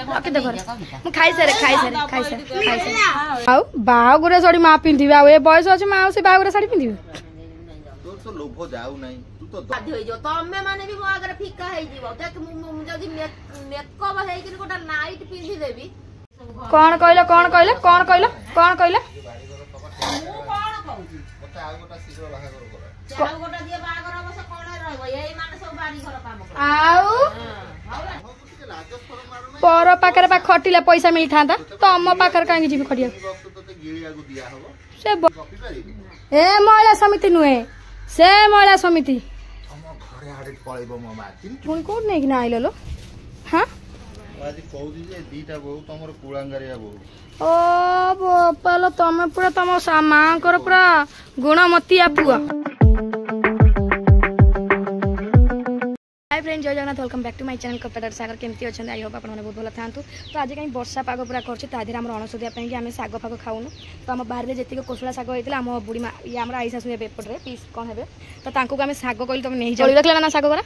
रखिदे घर मु खाई सारे आउ बागुरा साड़ी माँ पिंधिबे आ ए बयस अछि माँ से बागुरा साड़ी पिंधिबे तोर तो लोभ जाऊ नै तू तो बाध्य होई जो तमे माने भी मो आगर फिका हेई जीवो देख मु जदी मेकअप हेई कि गोटा नाइट पिंधि देबी कौन कहला मु कोन कहूची गोटा आ गोटा शीघ्र बाहा कर चाउ गोटा दिए बागर अवश्य कोन रहबो एई माने सब बाड़ी घर काम कर आउ पर पाकर पा खटिले पैसा मिली थांता तम पाकर कांगी जीवी खटिया से ए महिला समिति नुहे से महिला समिति पुन कोड नहीं कि आइल लो हां आज कहूजी जे दीटा बहु तमर कुळांगारिया बहु ओ बोपालो तमे पूरा तम मां कर पूरा गुणमती पुआ hi friend Jai Jagannath welcome back to my channel कपेटर सागर केमती अच्छा आई होप आप बहुत भल था तो आज कहीं वर्षा पाग पूरा कर आम अणसुदिया आम शाग फाग खाऊनु तो आम बाहर जी कोसला शाग होता आम बुढ़ी माँ ये आम आई शाशु एपटे पीस कौन है तो आम शाग कहली तुम नहीं जल्दी रखला ना शाग गुरा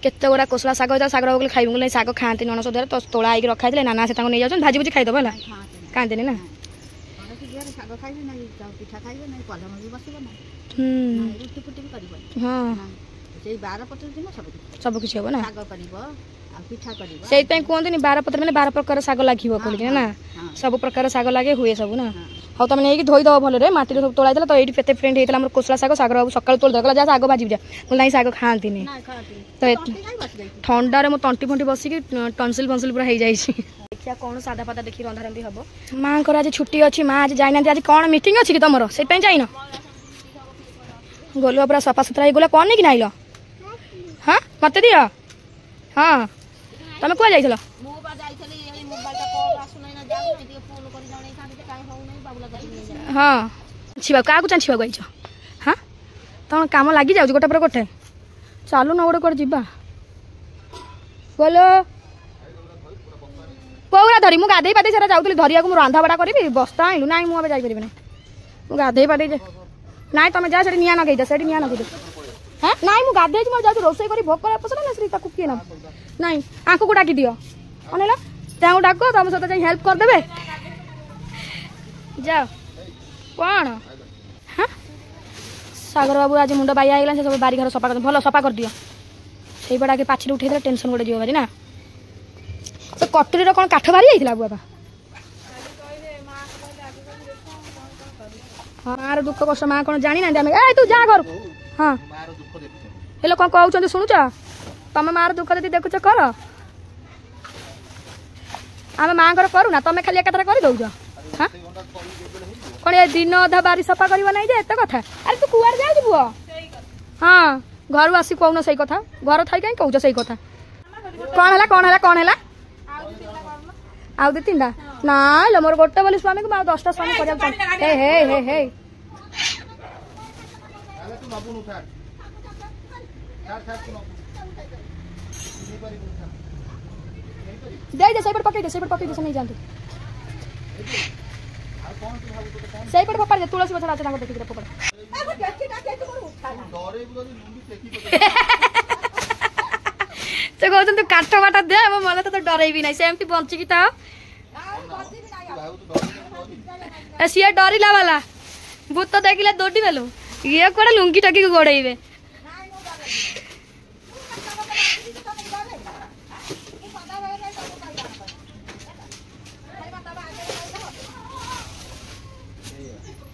केते गुड़ा कोसला शाग होता शाग बोले खाइबू शाग खाती अणसुदिया तो तोला आई रखा है नाना से नहीं जाऊँ भाजी भुजी खाईदेव है खाते ना हाँ सब किसी हम ना से कहते 12 पत्र मैंने 12 प्रकार शाग लगे कहलिए ना सब प्रकार शाग लगे हुए सब ना हाँ तुम नहीं धोईदेव भले माटी सब तोड़ा तो ये पेते फ्रेंड होता है कोसला शाग सागर बाबू सकाल तोड़ देगा जा शाग भाजी जा ना शाग खाती तो ठंडार मो तंटी फंटी बसिकी टनसिल फनसिल पूरा हो जाए देखिए कौन सादा फादा देखिए रंधा रंधी हम माँ को आज छुट्टी अच्छी माँ आज जाना आज कौन मीटिंग अच्छी कि तुम से जाइन गलु पूरा सफा सुतरा गला कौन नहीं कि नाइल हाँ मत दिया हाँ तुम कह जाइल हाँ छिबा क्या चाँछा गई हाँ तुम कम लगी जाऊँ गोटे पर गोटे चलू न गोटे कौन जा बोलो कौरा धरी मुझे गाधे पाधे सारा जाऊँगी धरिया मुझे रंधा बड़ा करी बस्ता आइलु ना मुझे जापर ना मुझे गाधे पाधे ना तुम जा से निआ नगेद से निआ नगेद हाँ ना मुझे गाधे मैं जाऊँ रोसे कर भोक पसंद ना श्री किए ना ना आँखू को डाक दियो अनेला त्या डाक तुम सहित जा हेल्प करदे जाओ कौन हाँ सागर बाबू आज मुंड बाया होगा सब बारी घर सफा कर भल सफा कर दियो से पड़ा के पाछे उठे टेंशन गोटे जीव भारी ना से कटुरी कौन काठ बारी जाइए बाबा हाँ मार दुख कष्ट माँ कौन जानी ना तू जा घर हाँ हेलो कौन कहते शुणुच तुम मार दुख जी देखुच कर आम माँ करूना तुम खाली एक कर दौच हाँ कौन ये दिन अधा बारी सफा कर नहीं जे एत कथा अरे तू कुआर जा पुआ हाँ घर आसी कहून से कथा घर थी कहीं कौच से कथा कौन है आउ दे तीन ना मोर गोटे बोली स्वामी को 10टा स्वामी कर पकड़ से नहीं जानते से पकड़ दे तुलसी गछ राजा देखिए पकड़ से कहते तू काठ बाटा दे मन तो डरैबी ना सेमती बंचिकी था सी डरला वाला भूत तो देखिले दौड़ी बेलू ये कौन लुंगी टकी गोड़े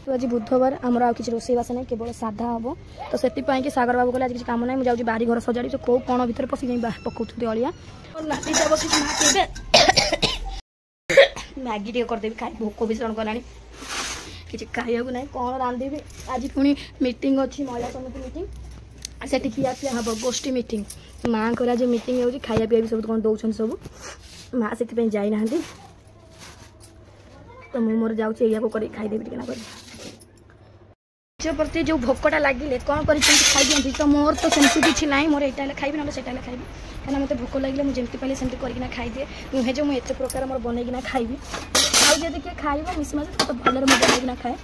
तो आज बुधवार आमर आ किसी रोसईबास ना केवल साधा हम तो से कि सागर बाबू कहले आज किसी काम ना मुझे जाऊँ बारी घर सजाड़ी तो कौ कौन भर पशि पकाउं अलिया नातीटा बस मैगी टे करदेवी खाई भोक भीषण गला किसी खाइबू ना कौन रांधि आज पुणी मीटिंग अच्छी महिला समिति मीटिंग से खिया पिया हम गोष्ठी मीटिंग माँ को आज मीटिंग हो खाया पीया भी सब कौन दौरान सब माँ से जाना तो मुझे मोर जाऊँ कर खाईदेवी टे निज प्रति जो भोकटा लगे कौन कर खाई दिखती तो मोर तो सेमती किसी ना मोर यहाँ खाइबी ना से खाइबी कहीं मत भोक लगे मुझे पाइले सेमती करना खाईदिए नुहे जो मुझे प्रकार मोर बनईकिना खाइबी आदि किए खाइब मिसमास तो भले मुझे बनईकिना खाए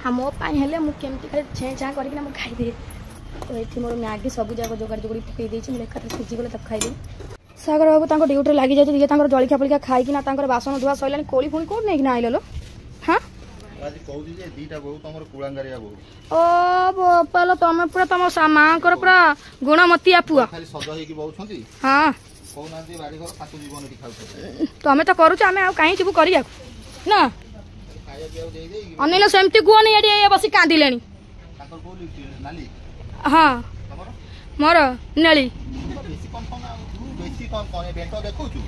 हाँ मोपाई मुझे केमती खाली छेँ छाँ करना खाईदिए तो ये मोर मैगी सब जाक जोगाड़ जोगड़ी पकई मुझे एकाथ सीझीगले तक खाइदेवी सागर बाबू तांको ड्यूटी लगी जाए ये तांकर जलिखा फलिखा खाई ना तांकर बासन धुआ सइलानी कोली पुणी कोड नहीं आइल लो हाँ आज कहूची जे दीटा बहु तमर कुळांगारिया बहु ओ बोपालो तमे पूरा तम मांकर पूरा गुणमतिया पुआ खाली सज हेकी बहु छंती हाँ कहउनांती बाड़ी घर सासु जीवन टी खाउ तमे तो करूछ आमे आ काई जीवु करिया ना खाया पिया देई देई अनिल सेमती गुओ नहीं एडी बसी कांदिलेनी ताकर बोली नाली हाँ तमर मोर नेली बेसी कम बेंटो देखौछु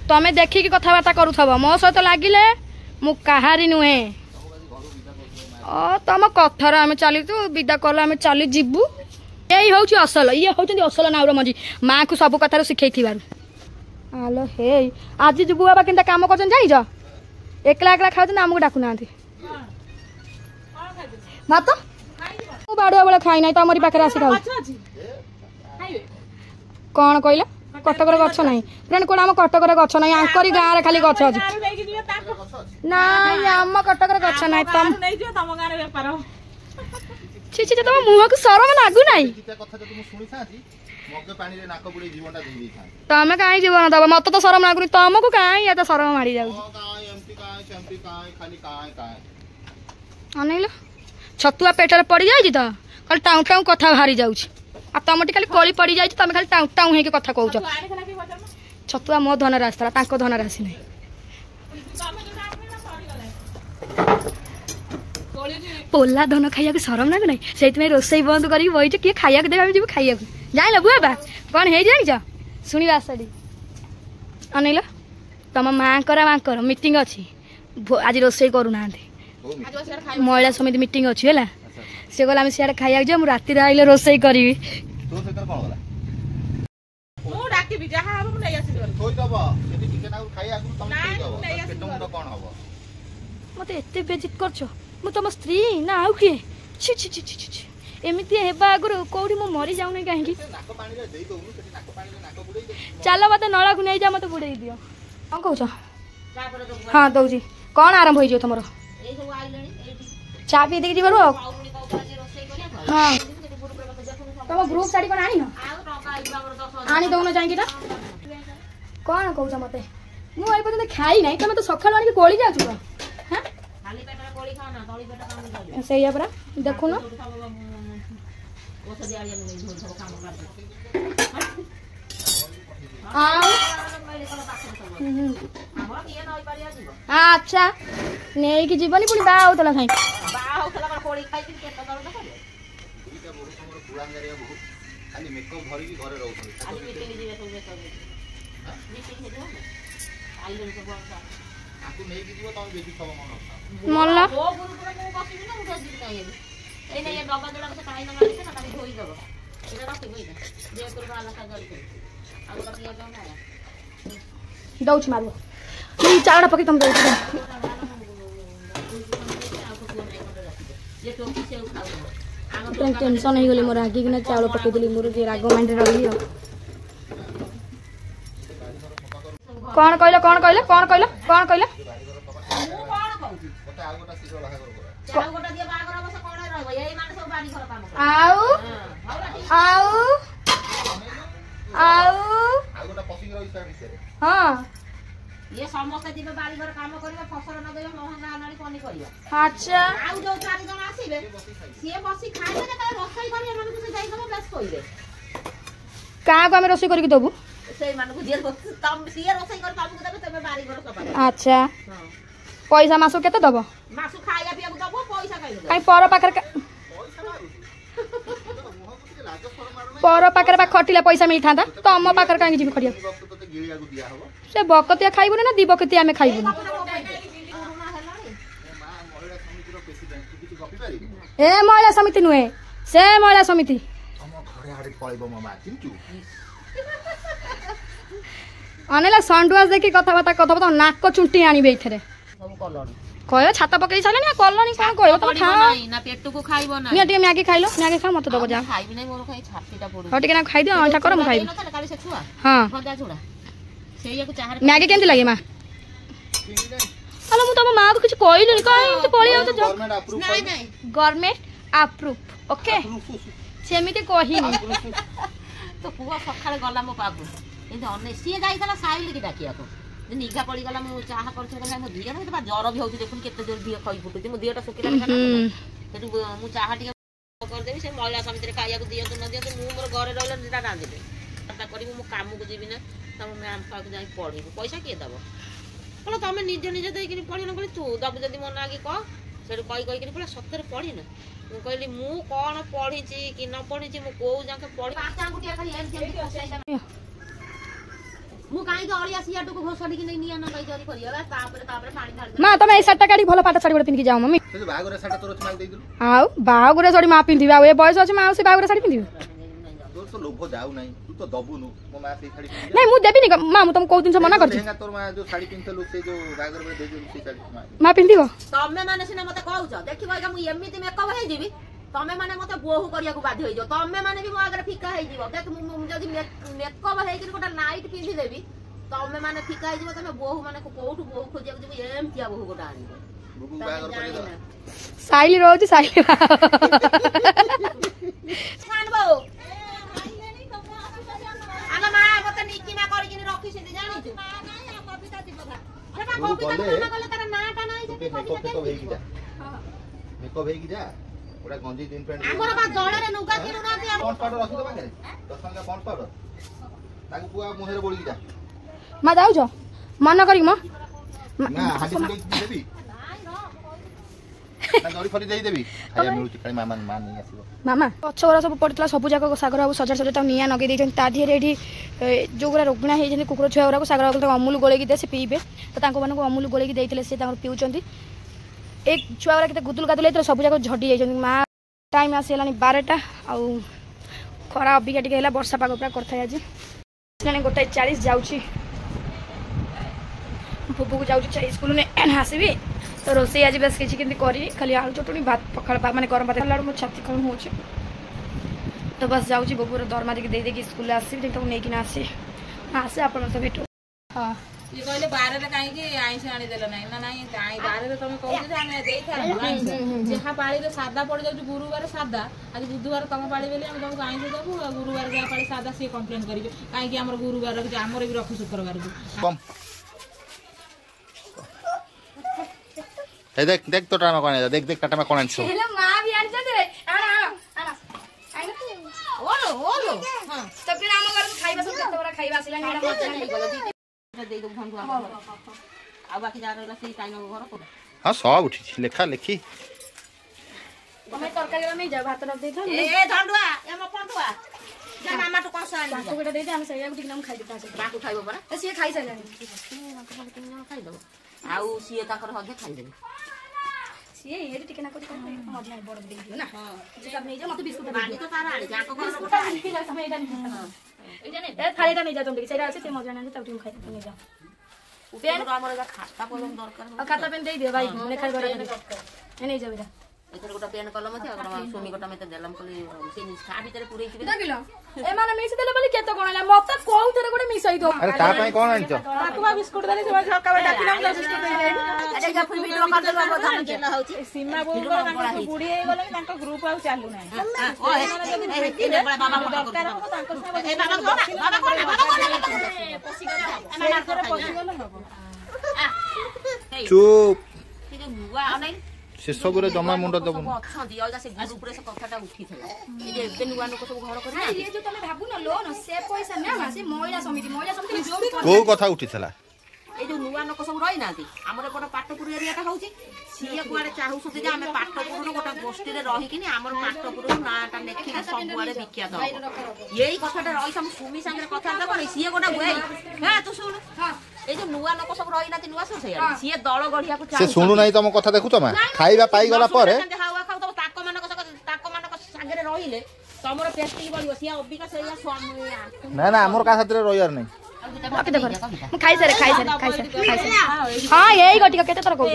तमे देखी की कथाबार्ता करूथबो मो सहित लागिले मु काहारी नुहे तम कथार आम चली विदा कल आम चली जीवु यही हूँ असल ये हूँ असल नाउर मजी माँ को सब कथार शिखई आलो हे आज जीवु बाबा केनता काम कर जान एकला एकला खाऊ आमको डाकू ना भात बाड़ुआ बेले खाई ना तमरी पाखे आसी खाऊ कौन कहला कटकर गछ नहीं फ्रेंड कोड आम कटकर गछ नहीं आंकरी गाँव रे खाली गछ अछि ना आम कटकर गछ नहीं तम छी छी तम मुह को शरम लागु नहीं कथा जे तुम सुनि थाती मगे पानी रे नाक बुडी जीवनटा देई थाती तमे काई जीवन दबा मत तो शरम लागुनी तमको काई या तो शरम मारी जाउ काई एमपी काई खाली काई अनिल छतुआ पेटर पड़ी जाई त कल टाउ टाउ कथा भारी जाउछ आ तमटी खाली कली पड़ी जाई तमे खाली टाउ टाउ हे के कथा कहउछ छतुआ मो धन रास्ता तांको धन राशि नहीं पोला धन खाइया शरम लाग ना से रोसई बंद कर बही किए खाइया देवे जी खाइया जान बुआ कौन है जान शुणा सड़ी अनिल तुम माँ मीटिंग अच्छी आज रोसई करूना महिला समिति मीटिंग अच्छी है सी कहला आम सियाड़े खाइया जा राति आइले रोसई करी मत एत बेजित कर तुम स्त्री ना आउ किए छि छि छि छि छि एमती हेबा आगुर कौटी मु मरी जाऊनी कहीं चल मत नला को नहीं जा मत बुड़े दियो कौन कह हाँ दौजी कौन आरंभ हो तुम चा पी देखी जीवन हाँ तुम ग्रुप साड़ी कौन आनी आनी दौन जाइए कौन कौच मत मुझे खाई ना तुम तो सकाल आनी कोली जाऊ सही परा देखुन अच्छा नहीं कि जीवनी पुणी बा होतला खाई मल्ला दौच मारो चावड़ा पकई तुम दौच टेंशन हो गली मोर आगे कि चावल पकई देली मोर जे राग माइंड रही कौन कहला कौन कहला कौन कहला कौन कहला आउ आउ आउ हाँ ये समस्त जीवे बाड़ी घर काम करबे फसल न देबे महंगा आनाडी पनी करबे अच्छा आउ जो चार जण आसीबे से बसी खाइबे ना काहे रोसई करी एमान से जाई दबो बेस कइले का को हम रोसई करके दबु से मान को जे तम से रोसई कर तम को देबे तबे बाड़ी घर सब अच्छा हां पैसा मासु केते दबो मासु खाइया पिया को दबो पैसा काई काई पर पाकर पर पाकर खटिला पैसा मिल थांता तम पाकर काई जीव खडिया से बकतिया खाइबो ना दी बकतिया में खाइबो ए महिला समिति नुहे से महिला समिति अनेला संडुआस देखी कथाबार्ता कथाबार्ता नाक चुंटी आनिबे इथरे कयो छाता पकई साले ना कलनी कोन कयो त खा ना पेटु को खाइबो ना मिया टे मैगी खाइलो मैगी खा मत दबो जा खाइबी नै मोर खाइ छातीटा पडु हट के ना खाइ दियो अंठा कर म खाइबी काली से छुआ हां भजा छुड़ा सेया को चाहर मैगी केमति लागे मा अलो मु तम मां को कुछ कहली नि काई तू पळी आउ त नहीं नहीं गवर्नमेंट अप्रूव ओके सेमिति कहि नि तो पुआ सखाळे गला मो पागु କିନ୍ତୁ ଅନେ ସିଏ ଯାଇଥିଲା ସାଇଲିକି ଡାକିବାକୁ ନିଘା ପଡ଼ିଗଲା ମୁଁ ଚାହା କରିଥିଲି ମୋ ଦିହ ଜ୍ୱର ବି ହେଉଛି ଦେଖୁନି କେତେ ଜୋର ଦିହ ଖଇ ଫୁଟୁଛି ମୋ ଦିହଟା ଶୁଖିଲା ସେଠୁ ମୁଁ ଚାହା ଟିକେ କରିଦେବି ସେ ମହିଳା ସମିତିରେ ଖାଇବାକୁ ଦିଅନ୍ତୁ ନ ଦିଅନ୍ତୁ ମୁଁ ମୋର ଘରେ ରହିଲେ ସେଟା ରାନ୍ଧିବି କରିବି ମୁଁ କାମକୁ ଯିବି ନା ତମ ମ୍ୟାମ୍ ପାଖକୁ ଯାଇ ପଢ଼ିବୁ ପଇସା କିଏ ଦେବ କହିଲେ ତମେ ନିଜେ ନିଜେ ଦେଇକିରି ପଢ଼ିନ କହିଲି ତୁ ଦବୁ ଯଦି ମୋ ନାଁ କି କହ ସେଠୁ କହିକିରି କହିଲା ସତରେ ପଢ଼ିନ ମୁଁ କହିଲି ମୁଁ କ'ଣ ପଢ଼ିଛି କି ନ ପଢ଼ିଛି ମୁଁ କୋଉ ଯାକେ ପଢ଼ି ମୁଁ କାହିଁକି ଅଳିଆ ସିଆଟକୁ ଘୋଷାଡ଼ିକି ନେଇ ନିଆଁ ନଗାଇ ଜରି କରିବା ତାପରେ ପାଣି ଢାଳି ମା ତମେ ଏଇ ଶାଢ଼ୀଟା କାଢି ଭଲ ପାଟ ଶାଢ଼ୀ ଗୋଟେ ପିନ୍ଧିକି ଯାଅ ମମି ବାହାଘର ଶାଢ଼ୀ ତୋର ମାଗ ଦେଇଥିଲୁ ଆଉ ବାହାଘର ଶାଢ଼ୀ ମା ପିନ୍ଧିବେ ଆଉ ଏ ବୟସ ଅଛି ମା ଆଉ ସେ ବାହାଘର ଶାଢ଼ୀ ପିନ୍ଧିବେ ତୋର ତ ଲୋଭ ଯାଉ ନାହିଁ ତୁ ତ ଦବୁନୁ ମୋ ମା ସେଇ ଶାଢ଼ୀ ପିନ୍ଧିଲା ନାଇଁ ମୁଁ ଦେବିନି ମା ମୁଁ ତମକୁ କୋଉ ଜିନିଷ ମନା କରିଛି ତୋର ମା ଯୋଉ ଶାଢ଼ୀ ପିନ୍ଧିଲୁ ସେ ଯୋଉ ବାହାଘର ବେଳେ ଦେଇଦେଲୁ ସେଇ ଶାଢ଼ୀ ମା ପିନ୍ଧିବ ତମେ ମାନେ ସିନା ମତେ କହୁଛ ଦେଖିବ ଏଇଟା ମୁଁ ଏମିତି ମେକଅପ୍ ହେଇଯିବି ତମେ ମାନେ ମତେ ବୋହୁ କରିବାକୁ ବାଧ୍ୟ ହେଇଯିବ ତମେ ମାନେ ବି ମୋ ଆଗରେ ଫିକା ହେଇଯିବ ଦେଖ ମୁଁ ଯଦି ମେକଅପ୍ ହେଇକିରି ଗୋଟେ ନାଇଟ୍ ପିନ୍ଧିଦେବି ତମେ ମାନେ ଫିକା ହେଇଯିବ ତମେ ବୋହୁ ମାନେ କୋଉଠୁ ବୋହୁ ଖୋଜିବାକୁ ଯିବ ଏମିତିଆ ବୋହୁ ଗୋଟେ ଆଣିବ ସାଇଲି ରହୁଛି ସାଇଲି ମା ମତେ ନିକିମା କରିକିନି ରଖିଛନ୍ତି ଜାଣିଛୁ ମେକଅପ୍ ହେଇକି ଯା ଗୋଟେ ଗଞ୍ଜି ଜିନ୍ ପ୍ୟାଣ୍ଟ ଆମର ବା ଜଳରେ ନୁଗା କିଣୁନାହାନ୍ତି ପଣ୍ଡ ପାଉଡର ଅଛି ତ ପାଖରେ 10 ଟଙ୍କା ପଣ୍ଡ ପାଉଡର ତାକୁ ପୁଆ ମୁହଁରେ ବୋଳିକି ଯା ମା ଯାଉଛ ମନ କରିକି ମ ନା ହାଣ୍ଡି ଦେବି ନା ଜରି ଫରି ଦେଇଦେବି ଖାଇବା ମିଳୁଛି ଖାଲି ମାମା ମା ନେଇ ଆସିବ ମାମା ଗଛ ଗୁରା ସବୁ ପଡ଼ିଥିଲା ସବୁ ଯାକ ସାଗର ବାବୁ ସଜା ସଜା ତାକୁ ନିଆଁ ନଗେଇ ଦେଇଛନ୍ତି ତା ଦେହରେ ଏଠି ଯେଉଁଗୁରା ରୋଗିଣା ହେଇଛନ୍ତି କୁକୁର ଛୁଆ ଗୁଡ଼ାକୁ ସାଗର ବାବୁ ତାଙ୍କୁ ଅମୁଲ ଗୋଳେଇକି ଦେ ସେ ପିଇବେ ତ ତାଙ୍କ ମାନଙ୍କୁ ଅମୁଲ ଗୋଳେଇକି ଦେଇଥିଲେ ସେ ତାଙ୍କର ପିଉଛନ୍ତି ଏ ଛୁଆ ଗୁଡ଼ା କେତେ ଗୁଦୁଲ ଗାଦୁଲ ହେଇଥିଲା ସବୁ ଯାକ ଝଡ଼ି ଯାଇଛନ୍ତି ମା ଟାଇମ୍ ଆସିଗଲାଣି 12ଟା ଆଉ ଖରା ଅବିକା ଟିକେ ହେଲା ବର୍ଷା ପାଗ ପୁରା କରିଥାଏ ଆଜି ଆସିଲାଣି 1:40 ଯାଉଛି ବୁବୁକୁ ଯାଉଛି ସ୍କୁଲ ଆସିବି ତ ରୋଷେଇ ଆଜି ବେଶ କିଛି କେମିତି କରି ଖାଲି ଆଳୁ ଚଟଣି ଭାତ ପଖାଳ ମାନେ ଗରମ ଭାତ ଖାଇଲା ମୋ ଛାତି କ'ଣ ହେଉଛି ତ ବାସ୍ ଯାଉଛି ବୁବୁର ଦରମା ଦେଇକି ଦେଇକି ସ୍କୁଲରେ ଆସିବି ତାକୁ ନେଇକିନା ଆସି ଆସେ ଆପଣ ତ ଭେଟ ହଁ ଇଏ କହିଲେ ବାରରେ କାହିଁକି ଆଇଁଷ ଆଣିଦେଲ ନାହିଁ ନା ନାଇଁ ବାରରେ ତମେ କହୁଛ ଯେ ଆମେ ଦେଇଥାନ୍ତୁ ଆଇଁଷ ଯାହା ପାଳିରେ ସାଧା ପଡ଼ିଯାଉଛି ଗୁରୁବାର ସାଧା ଆଜି ବୁଧବାର ତମ ପାଳି ବୋଲି ଆମେ ତମକୁ ଆଇଁଷ ଦେବୁ ଆଉ ଗୁରୁବାର ଯାହା ପାଳି ସାଧା ସିଏ କମ୍ପ୍ଲେନ୍ କରିବେ କାହିଁକି ଆମର ଗୁରୁବାର ରଖୁଛି ଆମର ବି ରଖୁ ଶୁକ୍ରବାରକୁ देख देख तो टाइम कौन है देख देख टाइम कौन है सो हेलो मां भी आन जाते रे आना ओलो हां तो फिर हम घर खाइबा सब केते बड़ा खाइबा आसिला एडा मत नहीं गलो दे दो भंडु आ बाकी जा रहला से टाइम घर को हां सब उठी लेखा लेखी हमें तरकारी में जा भात रख देथो ए धंडुआ ए म फंडुआ जा मामा तो कोन सानी बाको बेटा दे दे हम सैया गुटी नाम खाइ देता से बाको खाइबो परा ए सिए खाइ सैलानी खाइ दो आउ सिए ताकर हगे खाइ देबे सिए एडी टिके ना कर मजा बड़ दे दियो ना हां जे सब नहीं जा मते बिस्कुट पानी तो तारा आड़ी जाको घर बिस्कुट आनी जा समय एडा नहीं ए जाने ए थालीटा नहीं जा तुम सेरा আছে ते मजा नहीं तब तुम खाइ नहीं जा पेन हमर जा खाता कलम दरकार आ खाता पेन दे दे भाई ने खाइ करे ए नहीं जा बेटा एकर गोटा पेन कलम छै अगर सोमी गोटा मते देलम कली से निस खा भीतर पुरै छै देखिलो ए माने मिस देले बोली केतो कोणला मत कोउ थरे गोटे मिसई दो अरे ता पई कोन आनिछ ताकुवा बिस्कुट देले से झका बे डाकिलाम जा बिस्कुट देले अरे जा फिर वीडियो कर देबा बता केला होछि सीमा बोल तांको बुढी हे गले तांको ग्रुप आ चालू नै ओ ए बड़ा बाबा दरकार हो तांको सब ए बाबा कोन पसी गले हो चुप कि जो बुआ नै से सब रे जमा मुंड दबन अछंदी अलगा से ग्रुप रे से कथाटा उठी थला ए जे एबे नुवा नको सब घर कर ये जो तमे भाबु न लोन से पैसा ना से महिला समिति जो भी को कथा उठी थला ए जो नुवा नको सब रही नाती हमर कोटा पाटपुर एरियाटा होउची सिए कुआडे चाहुसु जे हम पाटपुर गोटा गोष्ठी रे रही किनी हमर पाटपुर नाटा लेखि के सब गुआडे विख्यात हो यही कथाटा रही हम सुमी संगे कथा कर सिए गोटा गुई हां तू सुन हां ए जो नुवा नको सब रही नाती नुवा से सिए दळ गढिया को से सुनु नाही तम कथा देखु तमा खाइबा पाई गला परे हावा खाउ त ताको मानको संगे रहिले तमरो पेस्टिंग बढियो सिए अबिका सेया स्वामी ना ना हमर का साथरे रहियार नाही ओके देखो मैं खाइ सारे हां यही गटिका केते तर कहू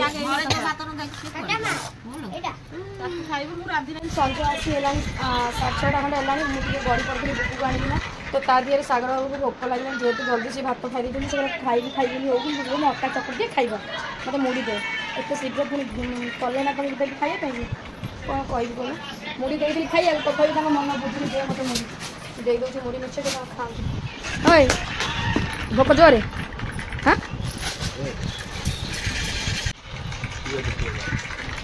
खाइबो मु राधी नै संजय आसी हेलानी 6:30 खंडे हेलानी मु टिके गड़ी पड़थि बुकु आनी ना तो ता दियर सागर बाबू भोक लागले जेतु जल्दी से भात खाइ दिनु से खाइबी होगी मुझे मैं अटा चकट दे खाइबा मते मुड़ी दे एते शीघ्र पुनी कले ना कले दे खाइए कहीं कोन कहबी बोल मुड़ी दे दिल खाइए तो कहि ताको मन बुझी दे मते मुड़ी दे दो से मुड़ी निचे के खा ओए भोक जोरे हाँ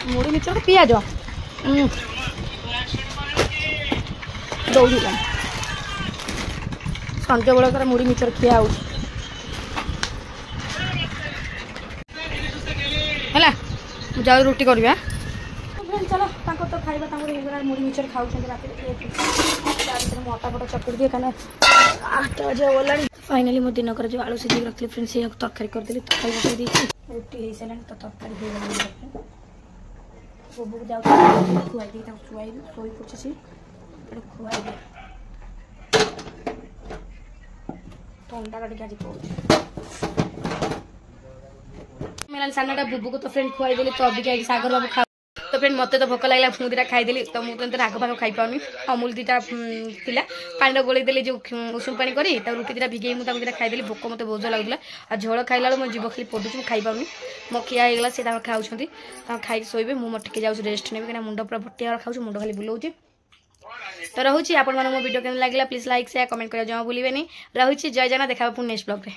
मुड़ी मिचर तो पियाज दौड़ा संज बेलकर मुड़ी मिचर खिया हो जाओ रुटी करवा चलो तो खाଇବା मुड़ी मिचर खाऊ रात अटा फटा चकड़ी दिए कहीं 8 बजे गला फाइनाली मो दिन कर जो आलू सीझी रखी फ्रेंड्स ये तरकारी करदेली तरकारी बसाई देती रुटी हो सारा तो तरकारी हो गला बोबू को जाऊ खुआई दी शुआई शोई पड़ी खुआई दे ठंडा काटिक आज कौन मेरा सानाटा बुबू को तो फ्रेंड खुआई देली तो अभी क्या सागर बाबू खा तो फ्रेंड मत तो भोक लगे मुझे दीटा खाईदेली तो मुझे राग भाग खाई पाऊनी अमूल दीटा था पानी गोल देली जो उषुम पानी करी रुटी दीटा भिगे मुझे दीटा खाईदेली भोक मत बहुत लगुला आ झोल खाइला मो जीव खाली पड़ू खाई पाऊनी मो खिया होगा से खाऊँ खाई शोबे मुझे जाऊँ रेस्ट नेबी कहीं मुंड पूरा भट्टिया खाऊँ मुंड खाली बुलाऊँ तो रोचे आपण मो वीडियो केमन लगे प्लीज लाइक शेयर कमेंट कर जमा भूलें रोचे जय जना देखा पुणी नेक्स्ट ब्लॉग रे।